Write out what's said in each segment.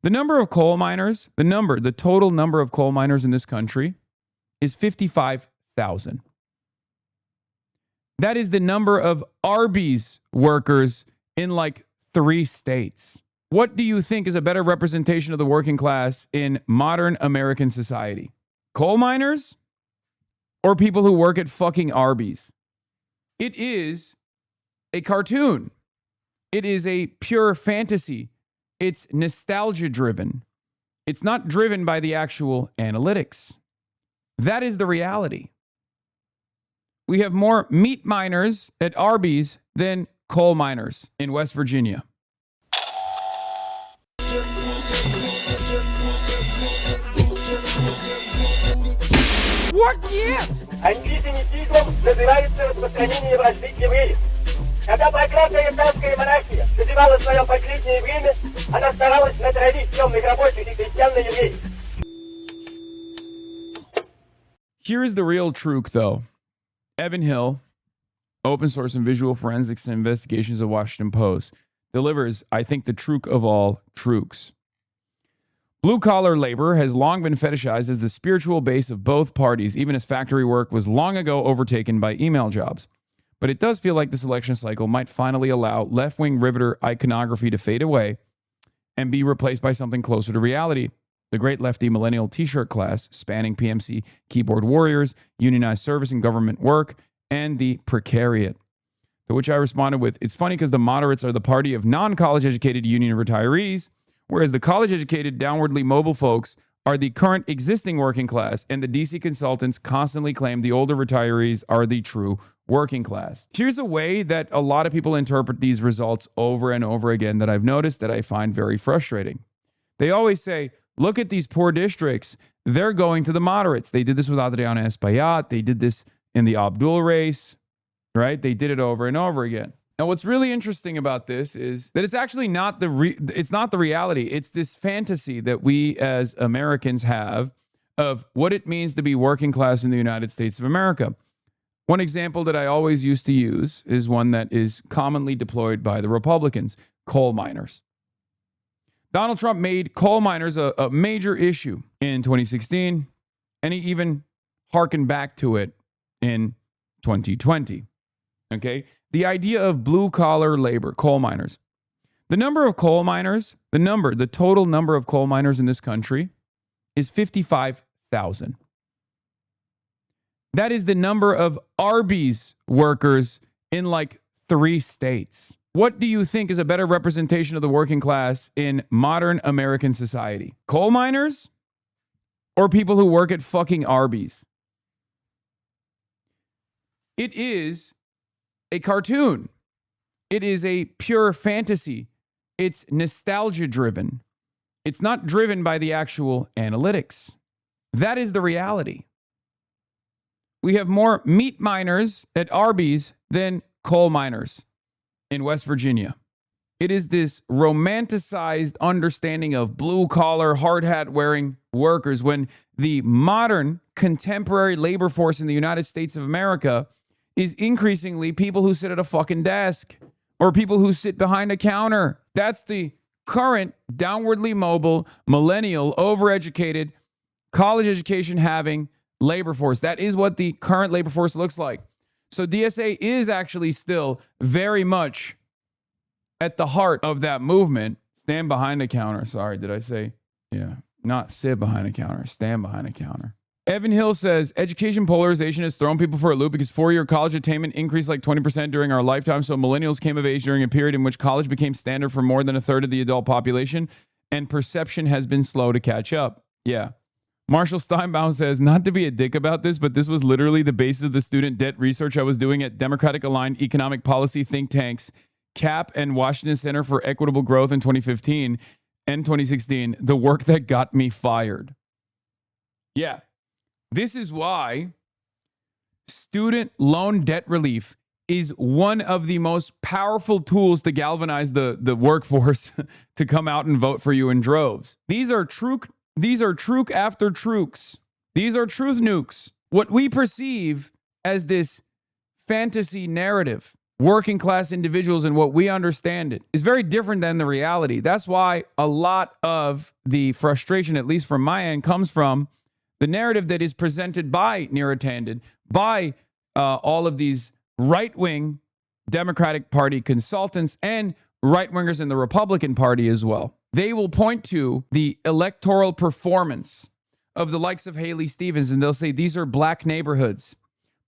The number of coal miners, the total number of coal miners in this country is 55,000. That is the number of Arby's workers in like 3 states. What do you think is a better representation of the working class in modern American society? Coal miners or people who work at fucking Arby's? It is a cartoon. It is a pure fantasy. It's nostalgia driven. It's not driven by the actual analytics. That is the reality. We have more meat miners at Arby's than coal miners in West Virginia. What gives? Антисемитизм называется распространение вражды к евреям. Когда проклятая исламская монархия доживала свое последнее время, она старалась натравить темных рабочих и крестьян на евреев. Here is the real truth, though. Evan Hill, Open Source and Visual Forensics and Investigations of Washington Post, delivers, I think, the truth of all truths. Blue-collar labor has long been fetishized as the spiritual base of both parties, even as factory work was long ago overtaken by email jobs. But it does feel like this election cycle might finally allow left-wing riveter iconography to fade away and be replaced by something closer to reality. The great lefty millennial t-shirt class, spanning PMC keyboard warriors, unionized service and government work, and the precariat. To which I responded with, it's funny because the moderates are the party of non-college educated union retirees, whereas the college-educated, downwardly mobile folks are the current existing working class, and the DC consultants constantly claim the older retirees are the true working class. Here's a way that a lot of people interpret these results over and over again that I've noticed that I find very frustrating. They always say, look at these poor districts. They're going to the moderates. They did this with Adriana Espaillat. They did this in the Abdul race, right? They did it over and over again. And what's really interesting about this is that it's actually not it's not the reality. It's this fantasy that we as Americans have of what it means to be working class in the United States of America. One example that I always used to use is one that is commonly deployed by the Republicans, coal miners. Donald Trump made coal miners a major issue in 2016, and he even harkened back to it in 2020. Okay? The idea of blue-collar labor, coal miners. The number of coal miners, the total number of coal miners in this country is 55,000. That is the number of Arby's workers in like 3 states. What do you think is a better representation of the working class in modern American society? Coal miners or people who work at fucking Arby's? It is a cartoon. It is a pure fantasy. It's nostalgia driven. It's not driven by the actual analytics. That is the reality. We have more meat miners at Arby's than coal miners in West Virginia. It is this romanticized understanding of blue-collar, hard hat-wearing workers when the modern contemporary labor force in the United States of America is increasingly people who sit at a fucking desk or people who sit behind a counter. That's the current downwardly mobile, millennial, overeducated, college education having labor force. That is what the current labor force looks like. So DSA is actually still very much at the heart of that movement. Stand behind a counter. Sorry, did I say? Yeah, not sit behind a counter, stand behind a counter. Evan Hill says, education polarization has thrown people for a loop because 4-year college attainment increased like 20% during our lifetime. So millennials came of age during a period in which college became standard for more than a third of the adult population, and perception has been slow to catch up. Yeah. Marshall Steinbaum says, not to be a dick about this, but this was literally the basis of the student debt research I was doing at Democratic-aligned economic policy think tanks, CAP and Washington Center for Equitable Growth in 2015 and 2016, the work that got me fired. Yeah. This is why student loan debt relief is one of the most powerful tools to galvanize the workforce to come out and vote for you in droves. These are truth after truths. These are truth nukes. What we perceive as this fantasy narrative working class individuals and what we understand it is very different than the reality. That's why a lot of the frustration, at least from my end, comes from the narrative that is presented by Neera Tanden, by all of these right-wing Democratic Party consultants and right-wingers in the Republican Party as well. They will point to the electoral performance of the likes of Haley Stevens, and they'll say these are black neighborhoods.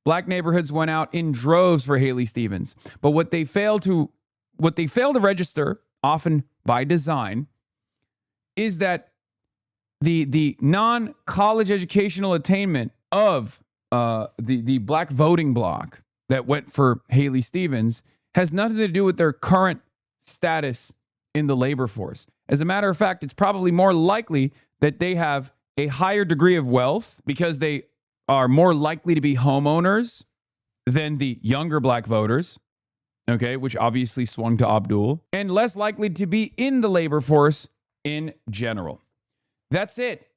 Black neighborhoods went out in droves for Haley Stevens. But what they fail to register, often by design, is that the non-college educational attainment of the black voting bloc that went for Haley Stevens has nothing to do with their current status in the labor force. As a matter of fact, it's probably more likely that they have a higher degree of wealth because they are more likely to be homeowners than the younger black voters, okay, which obviously swung to Abdul, and less likely to be in the labor force in general. That's it.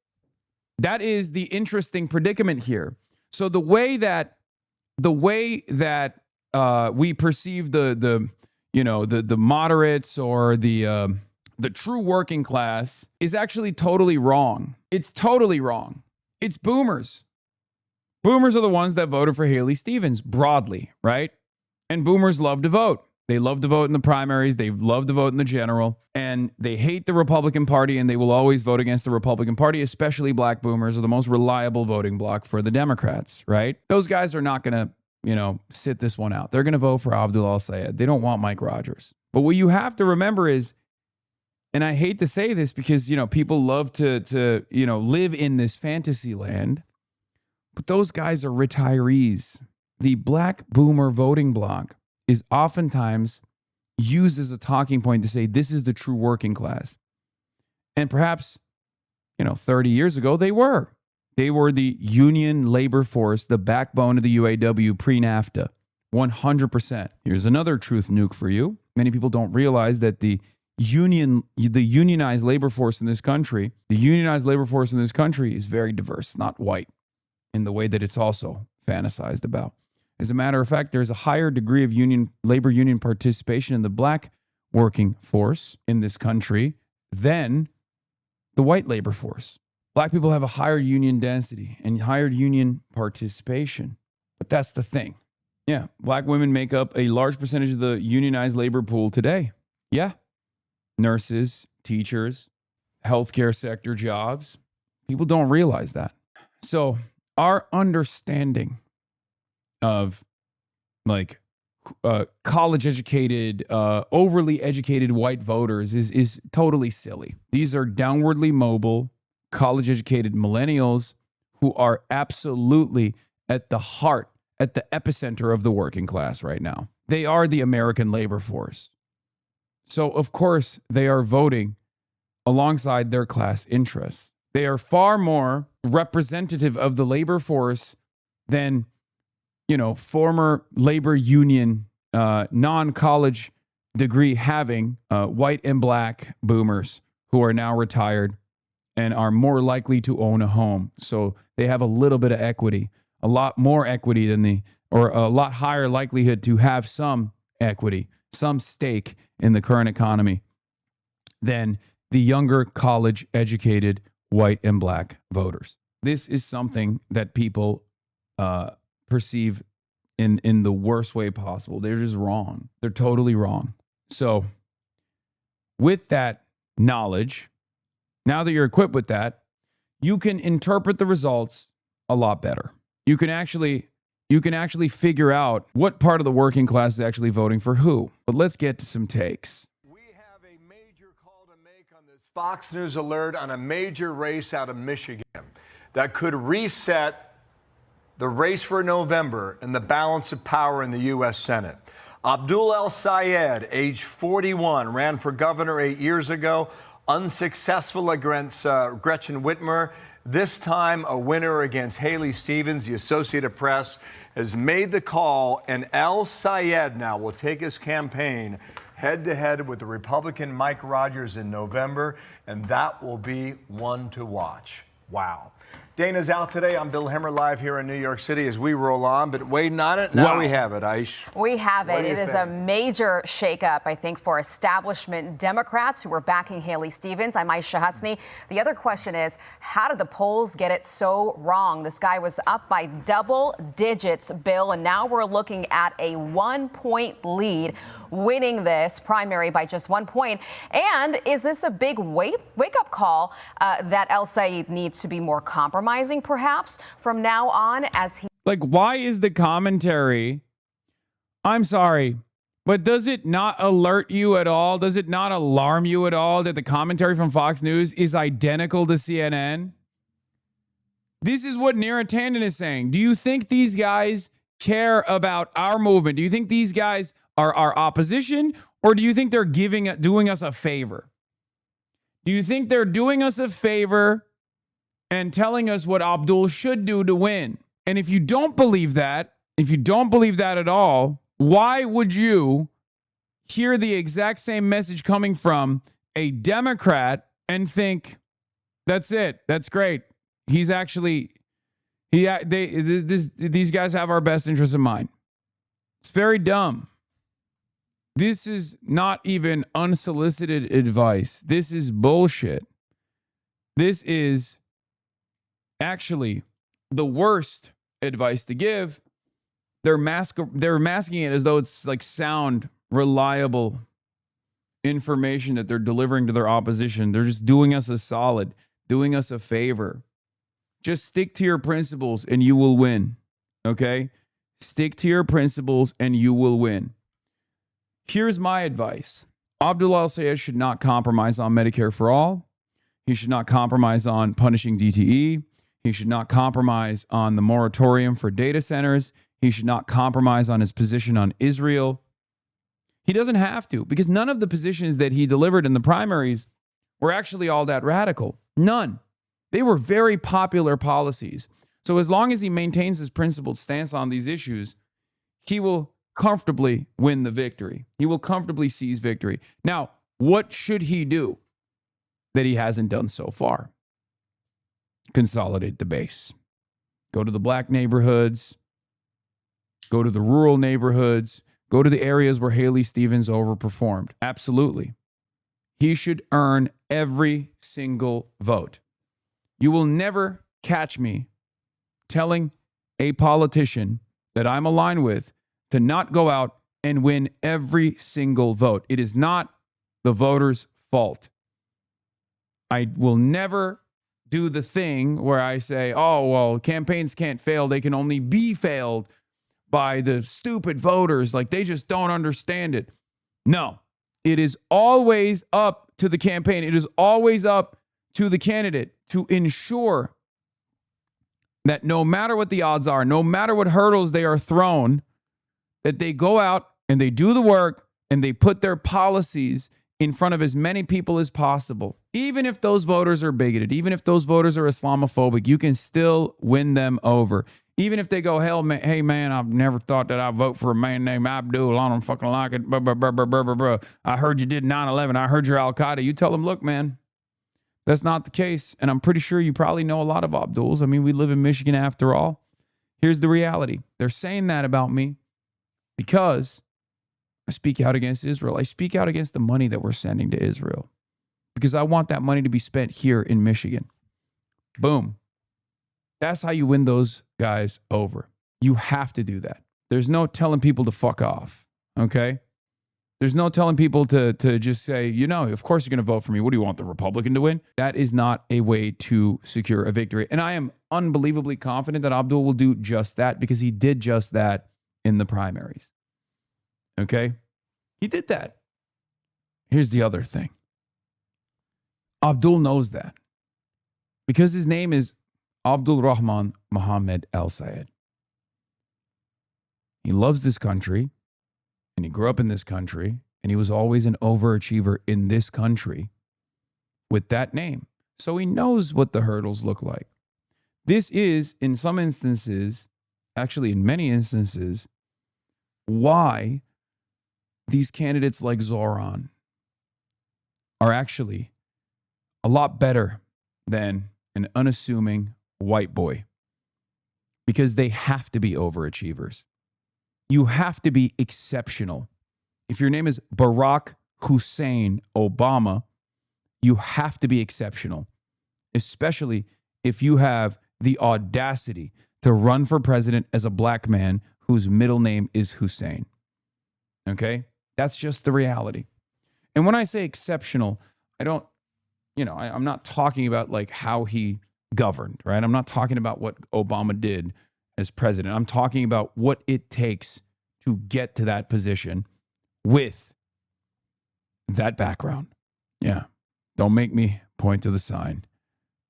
That is the interesting predicament here. So the way that we perceive the moderates or the true working class is actually totally wrong. It's totally wrong. It's boomers. Boomers are the ones that voted for Haley Stevens broadly, right? And boomers love to vote. They love to vote in the primaries. They love to vote in the general. And they hate the Republican Party, and they will always vote against the Republican Party, especially black boomers are the most reliable voting bloc for the Democrats, right? Those guys are not going to, sit this one out. They're going to vote for Abdul El-Sayed. They don't want Mike Rogers. But what you have to remember is, and I hate to say this because, people love to live in this fantasy land, but those guys are retirees. The black boomer voting bloc is oftentimes used as a talking point to say this is the true working class. And perhaps, 30 years ago, they were. They were the union labor force, the backbone of the UAW pre-NAFTA, 100%. Here's another truth nuke for you. Many people don't realize that the unionized labor force in this country, is very diverse, not white, in the way that it's also fantasized about. As a matter of fact, there's a higher degree of labor union participation in the black working force in this country than the white labor force. Black people have a higher union density and higher union participation. But that's the thing. Yeah, black women make up a large percentage of the unionized labor pool today. Yeah. Nurses, teachers, healthcare sector jobs. People don't realize that. So our understanding of college educated, overly educated white voters is totally silly. These are downwardly mobile, college educated millennials who are absolutely at the heart, at the epicenter of the working class right now. They are the American labor force. So of course they are voting alongside their class interests. They are far more representative of the labor force than former labor union, non-college degree having white and black boomers who are now retired and are more likely to own a home. So they have a little bit of equity, a lot more equity than or a lot higher likelihood to have some equity, some stake in the current economy than the younger college educated white and black voters. This is something that people perceive in the worst way possible. They're just wrong. They're totally wrong. So with that knowledge, now that you're equipped with that, you can interpret the results a lot better. You can actually figure out what part of the working class is actually voting for who. But let's get to some takes. We have a major call to make on this Fox News alert on a major race out of Michigan that could reset the race for November and the balance of power in the U.S. Senate. Abdul El-Sayed, age 41, ran for governor 8 years ago, unsuccessful against Gretchen Whitmer. This time, a winner against Haley Stevens. The Associated Press has made the call, and El-Sayed now will take his campaign head-to-head with the Republican Mike Rogers in November, and that will be one to watch. Wow. Dana's out today. I'm Bill Hemmer live here in New York City as we roll on, but waiting on it. Now we have it, Aish. We have What it. do you It is think? a major shakeup, I think, for establishment Democrats who were backing Haley Stevens. I'm Aisha Husney. The other question is, how did the polls get it so wrong? This guy was up by double digits, Bill, and now we're looking at a 1-point lead, winning this primary by just 1 point. And is this a big wake-up call that El-Sayed needs to be more compromising, perhaps, from now on as he... Like, why is the commentary? I'm sorry, but does it not alert you at all? Does it not alarm you at all that the commentary from Fox News is identical to CNN? This is what Neera Tanden is saying. Do you think these guys care about our movement? Do you think these guys are our opposition, or do you think they're doing us a favor? Do you think they're doing us a favor and telling us what Abdul should do to win? And if you don't believe that, at all, why would you hear the exact same message coming from a Democrat and think, that's it, that's great? He's actually, these guys have our best interests in mind. It's very dumb. This is not even unsolicited advice. This is bullshit. This is actually the worst advice to give. They're masking it as though it's like sound, reliable information that they're delivering to their opposition. They're just doing us a solid, doing us a favor. Just stick to your principles and you will win. Okay? Stick to your principles and you will win. Here's my advice. Abdul El-Sayed should not compromise on Medicare for all. He should not compromise on punishing DTE. He should not compromise on the moratorium for data centers. He should not compromise on his position on Israel. He doesn't have to, because none of the positions that he delivered in the primaries were actually all that radical. None. They were very popular policies. So as long as he maintains his principled stance on these issues, he will comfortably win the victory. He will comfortably seize victory. Now, what should he do that he hasn't done so far? Consolidate the base. Go to the black neighborhoods. Go to the rural neighborhoods. Go to the areas where Haley Stevens overperformed. Absolutely. He should earn every single vote. You will never catch me telling a politician that I'm aligned with to not go out and win every single vote. It is not the voters' fault. I will never do the thing where I say, oh, well, campaigns can't fail. They can only be failed by the stupid voters. Like, they just don't understand it. No, it is always up to the campaign. It is always up to the candidate to ensure that no matter what the odds are, no matter what hurdles they are thrown, that they go out and they do the work and they put their policies in front of as many people as possible. Even if those voters are bigoted, even if those voters are Islamophobic, you can still win them over. Even if they go, hey man, I've never thought that I'd vote for a man named Abdul. I don't fucking like it. I heard you did 9/11. I heard you're Al-Qaeda. You tell them, look, man, that's not the case. And I'm pretty sure you probably know a lot of Abduls. I mean, we live in Michigan after all. Here's the reality. They're saying that about me because I speak out against Israel. I speak out against the money that we're sending to Israel because I want that money to be spent here in Michigan. Boom. That's how you win those guys over. You have to do that. There's no telling people to fuck off, okay? There's no telling people to just say, of course you're going to vote for me. What do you want, the Republican to win? That is not a way to secure a victory. And I am unbelievably confident that Abdul will do just that because he did just that in the primaries. Okay? He did that. Here's the other thing. Abdul knows that because his name is Abdul Rahman Mohammed El-Sayed. He loves this country. And he grew up in this country, and he was always an overachiever in this country with that name. So he knows what the hurdles look like. This is, in some instances, actually in many instances, why these candidates like Zoran are actually a lot better than an unassuming, white boy because they have to be overachievers. You have to be exceptional. If your name is Barack Hussein Obama, you have to be exceptional, especially if you have the audacity to run for president as a black man whose middle name is Hussein. Okay? That's just the reality. And when I say exceptional, I'm not talking about like how he governed, right? I'm not talking about what Obama did as president. I'm talking about what it takes to get to that position with that background. Yeah. Don't make me point to the sign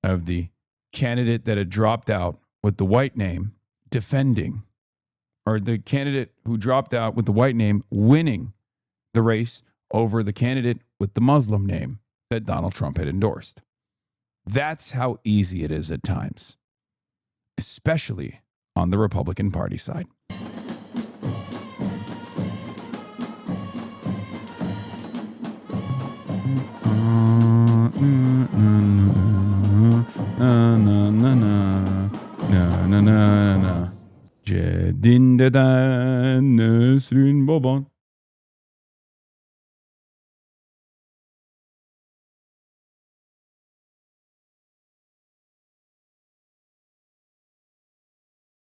of the candidate that had dropped out with the white name defending, or the candidate who dropped out with the white name winning the race over the candidate with the Muslim name that Donald Trump had endorsed. That's how easy it is at times, especially on the Republican Party side. Cedin deden Nesrin baban.